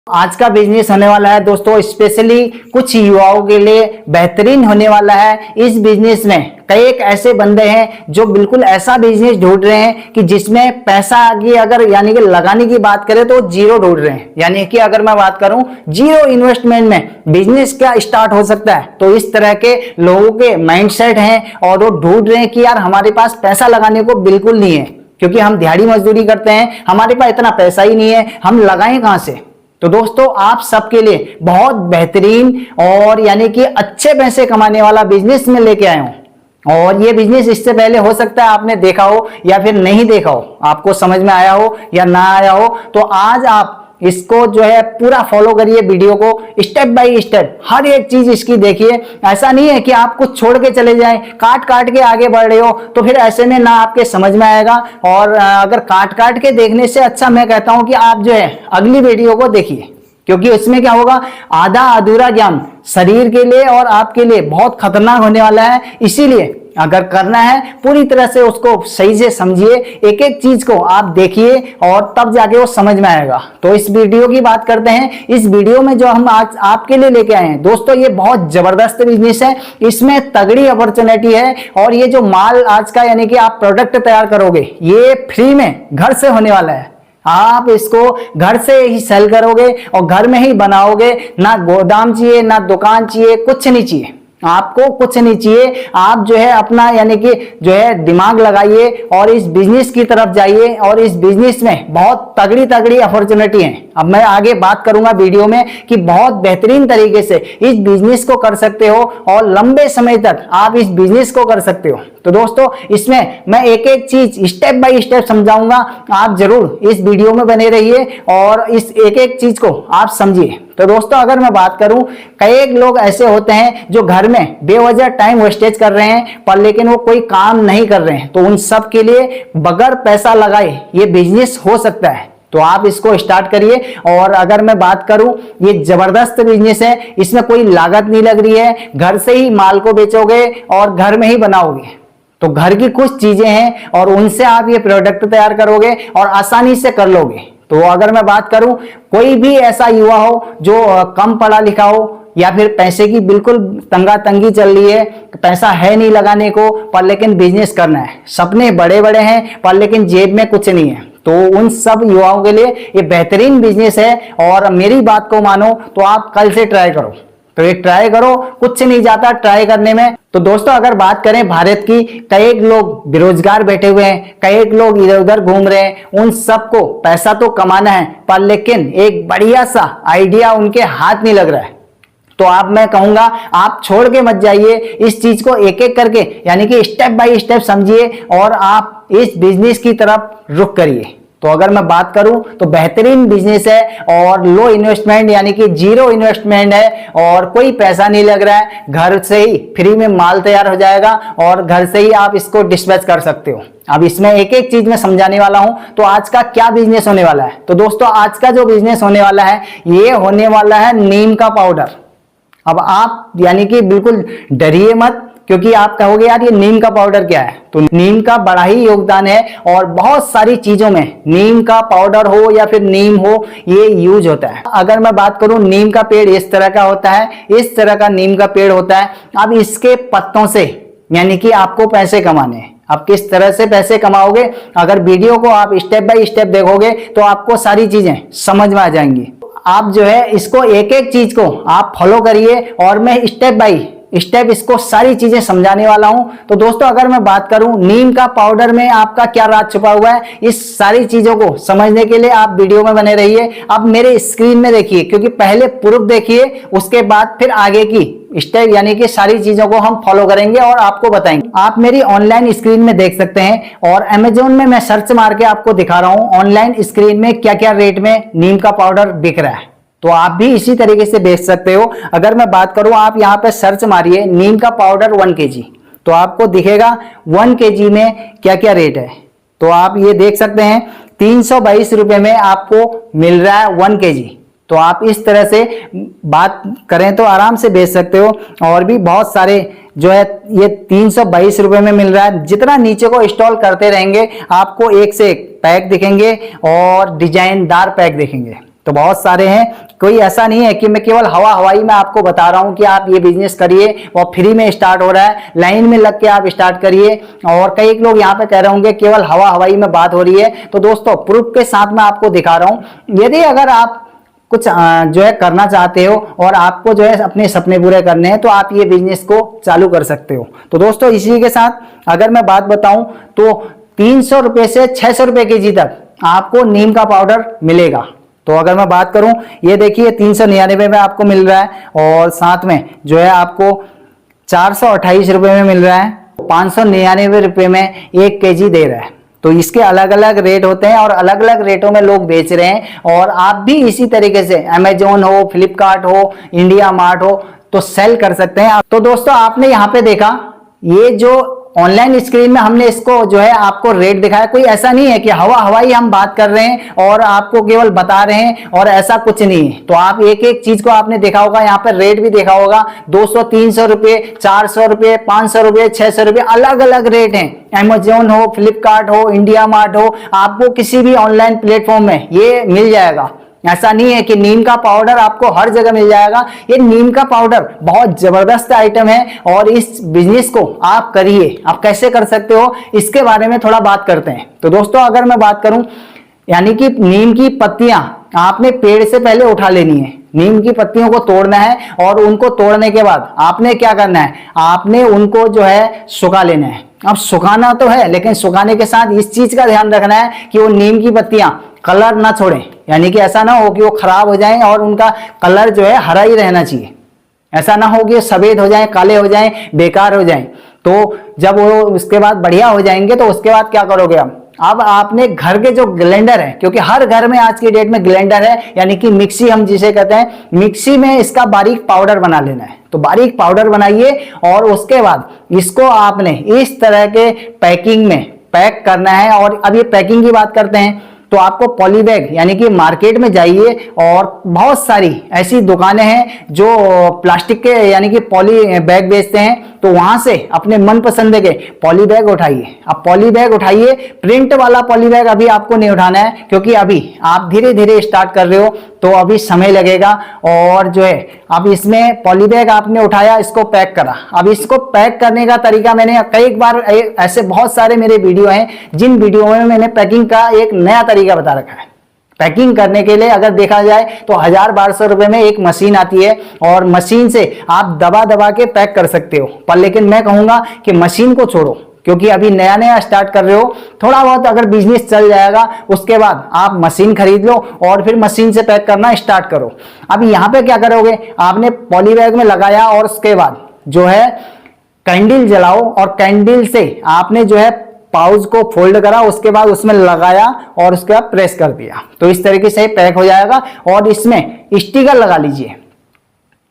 आज का बिजनेस होने वाला है दोस्तों, स्पेशली कुछ युवाओं के लिए बेहतरीन होने वाला है। इस बिजनेस में कई एक ऐसे बंदे हैं जो बिल्कुल ऐसा बिजनेस ढूंढ रहे हैं कि जिसमें पैसा आगे अगर यानी कि लगाने की बात करें तो जीरो ढूंढ रहे हैं। यानी कि अगर मैं बात करूं जीरो इन्वेस्टमेंट में बिजनेस क्या स्टार्ट हो सकता है, तो इस तरह के लोगों के माइंडसेट हैं और वो ढूंढ रहे हैं कि यार हमारे पास पैसा लगाने को बिल्कुल नहीं है, क्योंकि हम दिहाड़ी मजदूरी करते हैं, हमारे पास इतना पैसा ही नहीं है, हम लगाएं कहां से। तो दोस्तों आप सबके लिए बहुत बेहतरीन और यानी कि अच्छे पैसे कमाने वाला बिजनेस में लेके आया हूं। और ये बिजनेस इससे पहले हो सकता है आपने देखा हो या फिर नहीं देखा हो, आपको समझ में आया हो या ना आया हो, तो आज आप इसको जो है पूरा फॉलो करिए, वीडियो को स्टेप बाय स्टेप हर एक चीज इसकी देखिए। ऐसा नहीं है कि आप कुछ छोड़ के चले जाएं, काट काट के आगे बढ़ रहे हो तो फिर ऐसे में ना आपके समझ में आएगा। और अगर काट काट के देखने से अच्छा मैं कहता हूं कि आप जो है अगली वीडियो को देखिए, क्योंकि उसमें क्या होगा, आधा अधूरा ज्ञान शरीर के लिए और आपके लिए बहुत खतरनाक होने वाला है। इसीलिए अगर करना है पूरी तरह से उसको सही से समझिए, एक एक चीज को आप देखिए और तब जाके वो समझ में आएगा। तो इस वीडियो की बात करते हैं। इस वीडियो में जो हम आज आपके लिए लेके आए हैं दोस्तों, ये बहुत जबरदस्त बिजनेस है, इसमें तगड़ी अपॉर्चुनिटी है। और ये जो माल आज का यानी कि आप प्रोडक्ट तैयार करोगे ये फ्री में घर से होने वाला है। आप इसको घर से ही सेल करोगे और घर में ही बनाओगे, ना गोदाम चाहिए ना दुकान चाहिए, कुछ नहीं चाहिए, आपको कुछ नहीं चाहिए। आप जो है अपना यानी कि जो है दिमाग लगाइए और इस बिजनेस की तरफ जाइए। और इस बिजनेस में बहुत तगड़ी तगड़ी अपॉर्चुनिटी है। अब मैं आगे बात करूंगा वीडियो में कि बहुत बेहतरीन तरीके से इस बिजनेस को कर सकते हो और लंबे समय तक आप इस बिजनेस को कर सकते हो। तो दोस्तों इसमें मैं एक एक चीज स्टेप बाय स्टेप समझाऊंगा, आप जरूर इस वीडियो में बने रहिए और इस एक एक चीज को आप समझिए। तो दोस्तों अगर मैं बात करूं, कई लोग ऐसे होते हैं जो घर में बेवजह टाइम वेस्टेज कर रहे हैं पर लेकिन वो कोई काम नहीं कर रहे हैं। तो उन सब के लिए बगैर पैसा लगाए ये बिजनेस हो सकता है, तो आप इसको स्टार्ट करिए। और अगर मैं बात करूं, ये जबरदस्त बिजनेस है, इसमें कोई लागत नहीं लग रही है, घर से ही माल को बेचोगे और घर में ही बनाओगे। तो घर की कुछ चीजें हैं और उनसे आप ये प्रोडक्ट तैयार करोगे और आसानी से कर लोगे। तो अगर मैं बात करूं, कोई भी ऐसा युवा हो जो कम पढ़ा लिखा हो या फिर पैसे की बिल्कुल तंगा तंगी चल रही है, पैसा है नहीं लगाने को पर लेकिन बिजनेस करना है, सपने बड़े बड़े हैं पर लेकिन जेब में कुछ नहीं है, तो उन सब युवाओं के लिए ये बेहतरीन बिजनेस है। और मेरी बात को मानो तो आप कल से ट्राई करो। तो ये ट्राई करो, कुछ नहीं जाता ट्राई करने में। तो दोस्तों अगर बात करें भारत की, कई लोग बेरोजगार बैठे हुए हैं, कई लोग इधर उधर घूम रहे हैं, उन सबको पैसा तो कमाना है पर लेकिन एक बढ़िया सा आइडिया उनके हाथ नहीं लग रहा है। तो आप मैं कहूंगा आप छोड़ के मत जाइए, इस चीज को एक एक करके यानी कि स्टेप बाय स्टेप समझिए और आप इस बिजनेस की तरफ रुख करिए। तो अगर मैं बात करूं तो बेहतरीन बिजनेस है और लो इन्वेस्टमेंट यानी कि जीरो इन्वेस्टमेंट है और कोई पैसा नहीं लग रहा है, घर से ही फ्री में माल तैयार हो जाएगा और घर से ही आप इसको डिस्पैच कर सकते हो। अब इसमें एक एक चीज मैं समझाने वाला हूं। तो आज का क्या बिजनेस होने वाला है, तो दोस्तों आज का जो बिजनेस होने वाला है ये होने वाला है नीम का पाउडर। अब आप यानी कि बिल्कुल डरिए मत, क्योंकि आप कहोगे यार ये नीम का पाउडर क्या है। तो नीम का बड़ा ही योगदान है और बहुत सारी चीजों में नीम का पाउडर हो या फिर नीम हो ये यूज होता है। अगर मैं बात करूं, नीम का पेड़ इस तरह का होता है, इस तरह का नीम का पेड़ होता है। अब इसके पत्तों से यानी कि आपको पैसे कमाने हैं। आप किस तरह से पैसे कमाओगे, अगर वीडियो को आप स्टेप बाय स्टेप देखोगे तो आपको सारी चीजें समझ में आ जाएंगी। आप जो है इसको एक एक चीज को आप फॉलो करिए और मैं स्टेप बाय स्टेप इसको सारी चीजें समझाने वाला हूं। तो दोस्तों अगर मैं बात करूं नीम का पाउडर में आपका क्या राज छुपा हुआ है, इस सारी चीजों को समझने के लिए आप वीडियो में बने रहिए। आप मेरे स्क्रीन में देखिए, क्योंकि पहले प्रूफ देखिए उसके बाद फिर आगे की स्टेप यानी कि सारी चीजों को हम फॉलो करेंगे और आपको बताएंगे। आप मेरी ऑनलाइन स्क्रीन में देख सकते हैं और अमेजोन में मैं सर्च मार के आपको दिखा रहा हूं ऑनलाइन स्क्रीन में क्या क्या रेट में नीम का पाउडर बिक रहा है। तो आप भी इसी तरीके से बेच सकते हो। अगर मैं बात करूं, आप यहां पे सर्च मारिए नीम का पाउडर 1 kg, तो आपको दिखेगा 1 kg में क्या क्या रेट है। तो आप ये देख सकते हैं 322 रुपए में आपको मिल रहा है 1 kg। तो आप इस तरह से बात करें तो आराम से बेच सकते हो। और भी बहुत सारे जो है ये 322 रुपए में मिल रहा है। जितना नीचे को इंस्टॉल करते रहेंगे आपको एक से एक पैक दिखेंगे और डिजाइनदार पैक दिखेंगे। तो बहुत सारे हैं, कोई ऐसा नहीं है कि मैं केवल हवाई में आपको बता रहा हूं कि आप ये बिजनेस करिए और फ्री में स्टार्ट हो रहा है, लाइन में लग के आप स्टार्ट करिए। और कई लोग यहाँ पे कह रहे होंगे केवल हवाई में बात हो रही है, तो दोस्तों प्रूफ के साथ मैं आपको दिखा रहा हूं। यदि अगर आप कुछ जो है करना चाहते हो और आपको जो है अपने सपने पूरे करने हैं, तो आप ये बिजनेस को चालू कर सकते हो। तो दोस्तों इसी के साथ अगर मैं बात बताऊं तो 300 रुपए से 600 रुपए केजी तक आपको नीम का पाउडर मिलेगा। तो अगर मैं बात करूं, ये देखिए 399 में आपको मिल रहा है और साथ में जो है आपको 428 रुपए में मिल रहा है, 599 रुपए में 1 केजी दे रहा है। तो इसके अलग अलग रेट होते हैं और अलग अलग रेटों में लोग बेच रहे हैं। और आप भी इसी तरीके से अमेजोन हो, फ्लिपकार्ट हो, इंडिया मार्ट हो तो सेल कर सकते हैं। तो दोस्तों आपने यहाँ पे देखा, ये जो ऑनलाइन स्क्रीन में हमने इसको जो है आपको रेट दिखाया, कोई ऐसा नहीं है कि हवाई हम बात कर रहे हैं और आपको केवल बता रहे हैं, और ऐसा कुछ नहीं है। तो आप एक एक चीज को आपने देखा होगा, यहाँ पर रेट भी देखा होगा, 200, 300 रुपए, 400 रुपए, 500 रुपए, 600 रुपए, अलग अलग रेट हैं। अमेजोन हो, फ्लिपकार्ट हो, इंडिया मार्ट हो, आपको किसी भी ऑनलाइन प्लेटफॉर्म में ये मिल जाएगा। ऐसा नहीं है कि नीम का पाउडर आपको हर जगह मिल जाएगा। ये नीम का पाउडर बहुत जबरदस्त आइटम है और इस बिजनेस को आप करिए। आप कैसे कर सकते हो इसके बारे में थोड़ा बात करते हैं। तो दोस्तों अगर मैं बात करूं, यानी कि नीम की पत्तियां आपने पेड़ से पहले उठा लेनी है। नीम की पत्तियों को तोड़ना है और उनको तोड़ने के बाद आपने क्या करना है, आपने उनको जो है सुखा लेना है। अब सुखाना तो है, लेकिन सुखाने के साथ इस चीज का ध्यान रखना है कि वो नीम की पत्तियां कलर ना छोड़ें, यानी कि ऐसा ना हो कि वो खराब हो जाएं और उनका कलर जो है हरा ही रहना चाहिए। ऐसा ना हो कि सफेद हो जाएं, काले हो जाएं, बेकार हो जाएं। तो जब वो उसके बाद बढ़िया हो जाएंगे तो उसके बाद क्या करोगे अब आपने घर के जो ग्राइंडर है, क्योंकि हर घर में आज की डेट में ग्राइंडर है, यानी कि मिक्सी हम जिसे कहते हैं, मिक्सी में इसका बारीक पाउडर बना लेना है। तो बारीक पाउडर बनाइए और उसके बाद इसको आपने इस तरह के पैकिंग में पैक करना है। और अब ये पैकिंग की बात करते हैं तो आपको पॉली बैग, यानी कि मार्केट में जाइए और बहुत सारी ऐसी दुकानें हैं जो प्लास्टिक के यानी कि पॉली बैग बेचते हैं, तो वहां से अपने मनपसंद के पॉली बैग उठाइए। अब पॉली बैग उठाइए, प्रिंट वाला पॉली बैग अभी आपको नहीं उठाना है, क्योंकि अभी आप धीरे धीरे स्टार्ट कर रहे हो तो अभी समय लगेगा। और जो है अब इसमें पॉली बैग आपने उठाया, इसको पैक करा। अब इसको पैक करने का तरीका मैंने कई बार, ऐसे बहुत सारे मेरे वीडियो हैं जिन वीडियो में मैंने पैकिंग का एक नया तरीका बता रखा है। पैकिंग करने के लिए अगर देखा जाए तो 1000-1200 रुपए में एक मशीन आती है और मशीन से आप दबा दबा के पैक कर सकते हो। पर लेकिन मैं कहूंगा कि मशीन को छोड़ो, क्योंकि अभी नया नया स्टार्ट कर रहे हो, थोड़ा बहुत अगर बिजनेस चल जाएगा उसके बाद आप मशीन खरीद लो और फिर मशीन से पैक करना स्टार्ट करो। अब यहाँ पे क्या करोगे, आपने पॉली बैग में लगाया और उसके बाद जो है कैंडल जलाओ और कैंडल से आपने जो है पाउच को फोल्ड करा, उसके बाद उसमें लगाया और उसके बाद प्रेस कर दिया, तो इस तरीके से पैक हो जाएगा। और इसमें स्टिकर लगा लीजिए,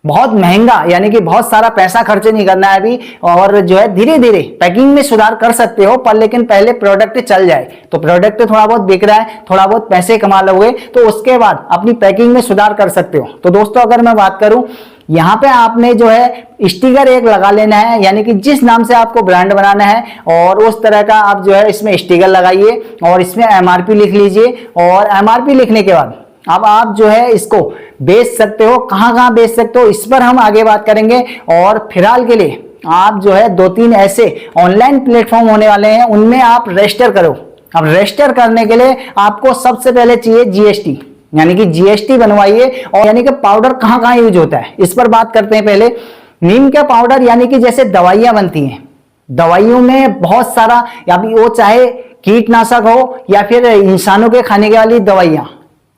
बहुत महंगा, यानी कि बहुत सारा पैसा खर्च नहीं करना है अभी, और जो है धीरे धीरे पैकिंग में सुधार कर सकते हो। पर लेकिन पहले प्रोडक्ट चल जाए, तो प्रोडक्ट थोड़ा बहुत बिक रहा है, थोड़ा बहुत पैसे कमा लोगे तो उसके बाद अपनी पैकिंग में सुधार कर सकते हो। तो दोस्तों अगर मैं बात करूं, यहाँ पे आपने जो है स्टिकर एक लगा लेना है, यानी कि जिस नाम से आपको ब्रांड बनाना है और उस तरह का आप जो है इसमें स्टिकर लगाइए और इसमें MRP लिख लीजिए। और MRP लिखने के बाद अब आप जो है इसको बेच सकते हो। कहां कहां बेच सकते हो इस पर हम आगे बात करेंगे। और फिलहाल के लिए आप जो है 2-3 ऐसे ऑनलाइन प्लेटफॉर्म होने वाले हैं, उनमें आप रजिस्टर करो। अब रजिस्टर करने के लिए आपको सबसे पहले चाहिए GST, यानी कि GST बनवाइए। और यानी कि पाउडर कहां कहां यूज होता है इस पर बात करते हैं। पहले नीम का पाउडर, यानी कि जैसे दवाइयां बनती हैं, दवाइयों में बहुत सारा, या वो चाहे कीटनाशक हो या फिर इंसानों के खाने के वाली दवाइयां,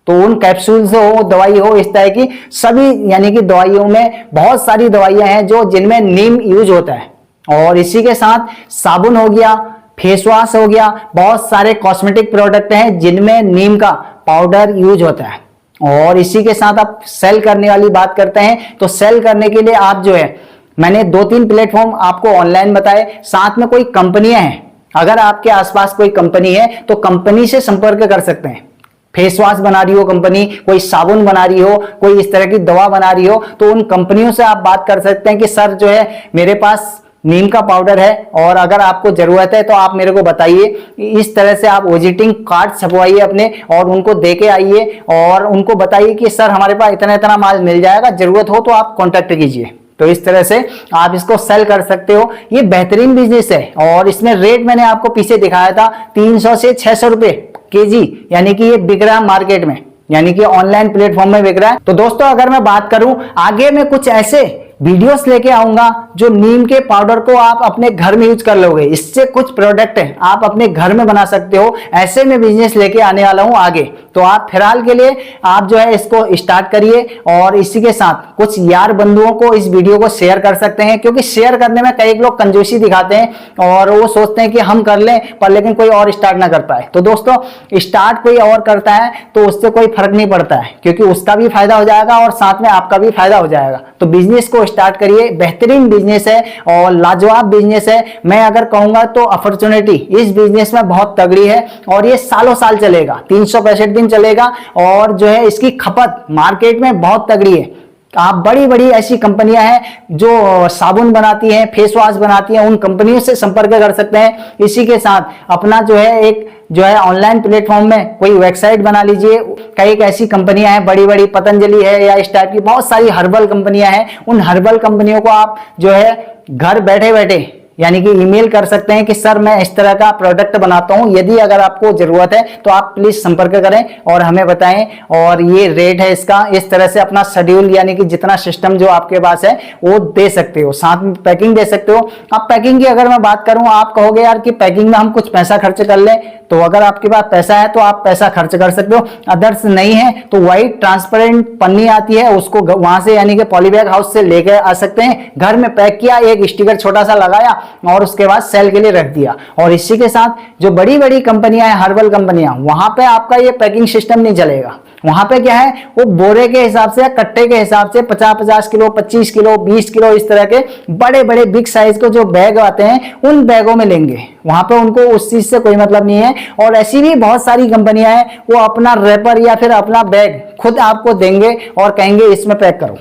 तो उन कैप्सूल्स हो, दवाई हो, इस तरह की सभी, यानी कि दवाइयों में बहुत सारी दवाइयां हैं जो जिनमें नीम यूज होता है। और इसी के साथ साबुन हो गया, फेस वॉश हो गया, बहुत सारे कॉस्मेटिक प्रोडक्ट हैं जिनमें नीम का पाउडर यूज होता है। और इसी के साथ आप सेल करने वाली बात करते हैं, तो सेल करने के लिए आप जो है, मैंने 2-3 प्लेटफॉर्म आपको ऑनलाइन बताए, साथ में कोई कंपनियां हैं, अगर आपके आसपास कोई कंपनी है तो कंपनी से संपर्क कर सकते हैं। फेस वॉश बना रही हो कंपनी, कोई साबुन बना रही हो, कोई इस तरह की दवा बना रही हो, तो उन कंपनियों से आप बात कर सकते हैं कि सर जो है मेरे पास नीम का पाउडर है, और अगर आपको जरूरत है तो आप मेरे को बताइए। इस तरह से आप विजिटिंग कार्ड छपवाइए अपने और उनको दे के आइए और उनको बताइए कि सर हमारे पास इतना इतना माल मिल जाएगा, जरूरत हो तो आप कॉन्टेक्ट कीजिए। तो इस तरह से आप इसको सेल कर सकते हो। ये बेहतरीन बिजनेस है और इसमें रेट मैंने आपको पीछे दिखाया था 300 से 600 रुपए केजी, यानी कि ये बिक रहा है मार्केट में, यानी कि ऑनलाइन प्लेटफॉर्म में बिक रहा है। तो दोस्तों अगर मैं बात करूं, आगे मैं कुछ ऐसे वीडियोस लेके आऊंगा जो नीम के पाउडर को आप अपने घर में यूज कर लोगे। इससे कुछ प्रोडक्ट है आप अपने घर में बना सकते हो, ऐसे में बिजनेस लेके आने वाला हूं आगे। तो आप फिलहाल के लिए आप जो है इसको स्टार्ट करिए और इसी के साथ कुछ यार बंधुओं को इस वीडियो को शेयर कर सकते हैं, क्योंकि शेयर करने में कई लोग कंजूसी दिखाते हैं और वो सोचते हैं कि हम कर लें पर लेकिन कोई और स्टार्ट ना कर पाए। तो दोस्तों स्टार्ट कोई और करता है तो उससे कोई फर्क नहीं पड़ता है, क्योंकि उसका भी फायदा हो जाएगा और साथ में आपका भी फायदा हो जाएगा। तो बिजनेस को स्टार्ट करिए, बेहतरीन बिजनेस है और लाजवाब बिजनेस है। मैं अगर कहूंगा तो अपॉर्चुनिटी इस बिजनेस में बहुत तगड़ी है और ये सालों साल चलेगा, 365 दिन चलेगा और जो है इसकी खपत मार्केट में बहुत तगड़ी है। आप बड़ी बड़ी ऐसी कंपनियां हैं जो साबुन बनाती हैं, फेस वॉश बनाती हैं, उन कंपनियों से संपर्क कर सकते हैं। इसी के साथ अपना जो है एक जो है ऑनलाइन प्लेटफॉर्म में कोई वेबसाइट बना लीजिए। कई ऐसी कंपनियां हैं बड़ी बड़ी, पतंजलि है या इस टाइप की बहुत सारी हर्बल कंपनियां हैं। उन हर्बल कंपनियों को आप जो है घर बैठे बैठे यानी कि ईमेल कर सकते हैं कि सर मैं इस तरह का प्रोडक्ट बनाता हूं, यदि अगर आपको जरूरत है तो आप प्लीज संपर्क करें और हमें बताएं। और ये रेट है इसका, इस तरह से अपना शेड्यूल यानी कि जितना सिस्टम जो आपके पास है वो दे सकते हो, साथ में पैकिंग दे सकते हो। अब पैकिंग की अगर मैं बात करूं, आप कहोगे यार कि पैकिंग में हम कुछ पैसा खर्च कर लें, तो अगर आपके पास पैसा है तो आप पैसा खर्च कर सकते हो, अदर्स नहीं है तो व्हाइट ट्रांसपेरेंट पन्नी आती है उसको वहां से यानी कि पॉलीबैग हाउस से लेकर आ सकते हैं। घर में पैक किया, एक स्टिकर छोटा सा लगाया और उसके बाद सेल के लिए रख दिया। और इसी के साथ जो बड़ी बड़ी कंपनियां हैं, हर्बल कंपनियां, वहां पे आपका ये पैकिंग सिस्टम नहीं चलेगा। वहां पे क्या है, वो बोरे के हिसाब से या कट्टे के हिसाब से 50-50 किलो, 25 किलो, 20 किलो इस तरह के बड़े बड़े बिग साइज के जो बैग आते हैं उन बैगों में लेंगे। वहां पे उनको उस चीज से कोई मतलब नहीं है। और ऐसी भी बहुत सारी कंपनियां हैं वो अपना रैपर या फिर अपना बैग खुद आपको देंगे और कहेंगे इसमें पैक करो।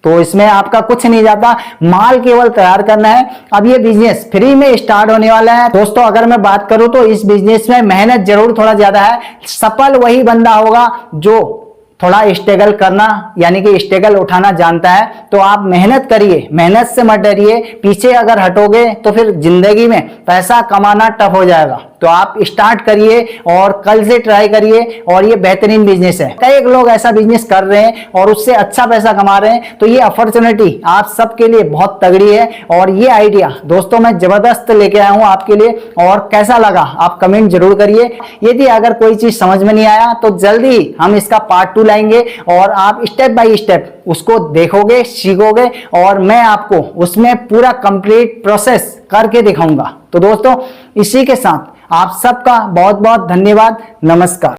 तो इसमें आपका कुछ नहीं जाता, माल केवल तैयार करना है। अब ये बिजनेस फ्री में स्टार्ट होने वाला है दोस्तों। अगर मैं बात करूं तो इस बिजनेस में मेहनत जरूर थोड़ा ज्यादा है। सफल वही बंदा होगा जो थोड़ा स्ट्रगल करना यानी कि स्ट्रगल उठाना जानता है। तो आप मेहनत करिए, मेहनत से मत डरिए। पीछे अगर हटोगे तो फिर जिंदगी में पैसा कमाना टफ हो जाएगा। तो आप स्टार्ट करिए और कल से ट्राई करिए और ये बेहतरीन बिजनेस है। कई लोग ऐसा बिजनेस कर रहे हैं और उससे अच्छा पैसा कमा रहे हैं। तो ये अपॉर्चुनिटी आप सबके लिए बहुत तगड़ी है और ये आइडिया दोस्तों मैं जबरदस्त लेके आया हूं आपके लिए। और कैसा लगा आप कमेंट जरूर करिए। यदि अगर कोई चीज समझ में नहीं आया तो जल्दी हम इसका पार्ट 2 लाएंगे और आप स्टेप बाय स्टेप उसको देखोगे, सीखोगे और मैं आपको उसमें पूरा कंप्लीट प्रोसेस करके दिखाऊंगा। तो दोस्तों इसी के साथ आप सबका बहुत बहुत धन्यवाद। नमस्कार।